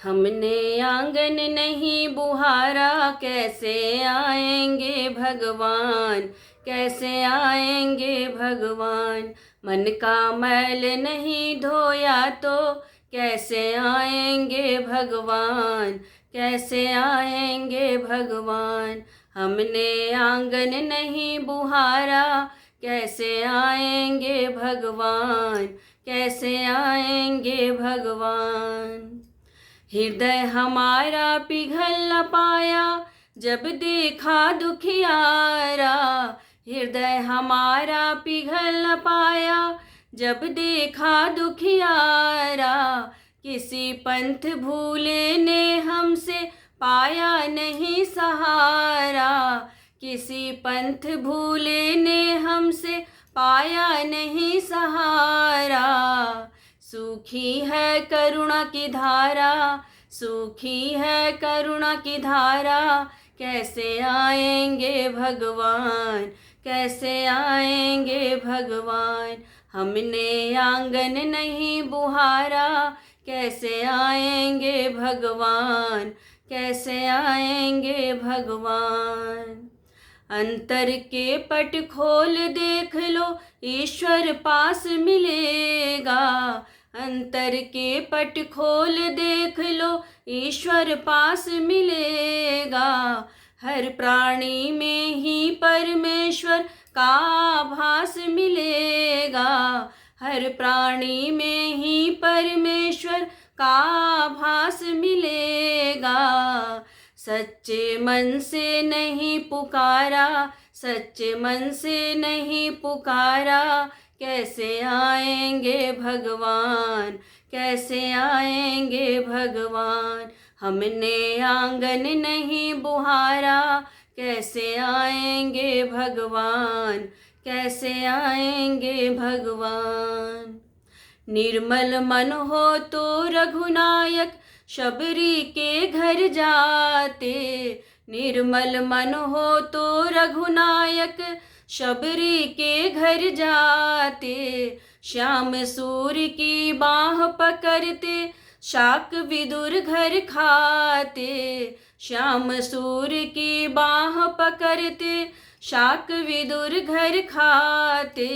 हमने आंगन नहीं बुहारा, कैसे आएंगे भगवान, कैसे आएंगे भगवान। मन का मैल नहीं धोया तो कैसे आएंगे भगवान, कैसे आएंगे भगवान। हमने आंगन नहीं बुहारा, कैसे आएंगे भगवान, कैसे आएंगे भगवान। हृदय हमारा पिघल न पाया जब देखा दुखियारा, हृदय हमारा पिघल न पाया जब देखा दुखियारा। किसी पंथ भूले ने हमसे पाया नहीं सहारा, किसी पंथ भूले ने हमसे पाया नहीं सहारा। सूखी है करुणा की धारा, सूखी है करुणा की धारा। कैसे आएंगे भगवान, कैसे आएंगे भगवान। हमने आंगन नहीं बुहारा, कैसे आएंगे भगवान, कैसे आएंगे भगवान। अंतर के पट खोल देख लो, ईश्वर पास मिलेगा। अंतर के पट खोल देख लो, ईश्वर पास मिलेगा। हर प्राणी में ही परमेश्वर का आभास मिलेगा, हर प्राणी में ही परमेश्वर का आभास मिलेगा। सच्चे मन से नहीं पुकारा, सच्चे मन से नहीं पुकारा। कैसे आएंगे भगवान, कैसे आएंगे भगवान। हमने आंगन नहीं बुहारा, कैसे आएंगे भगवान, कैसे आएंगे भगवान। निर्मल मन हो तो रघुनायक शबरी के घर जाते, निर्मल मन हो तो रघुनायक शबरी के घर जाते। श्याम सूर्य की बाह पकड़ते शाक विदुर घर खाते, श्याम सूर्य की बाह पकड़ते शाक विदुर घर खाते।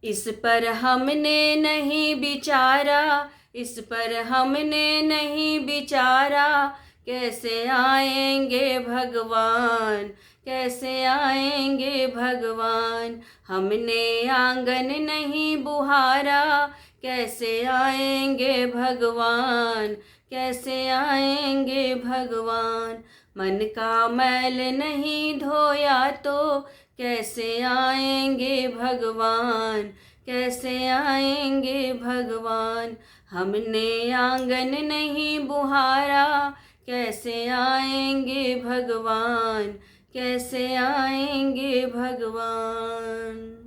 इस पर हमने नहीं विचारा, इस पर हमने नहीं विचारा। कैसे आएंगे भगवान, कैसे आएंगे भगवान। हमने आंगन नहीं बुहारा, कैसे आएंगे भगवान, कैसे आएंगे भगवान। मन का मैल नहीं धोया तो कैसे आएंगे भगवान, कैसे आएंगे भगवान। हमने आंगन नहीं बुहारा, कैसे आएंगे भगवान, कैसे आएंगे भगवान।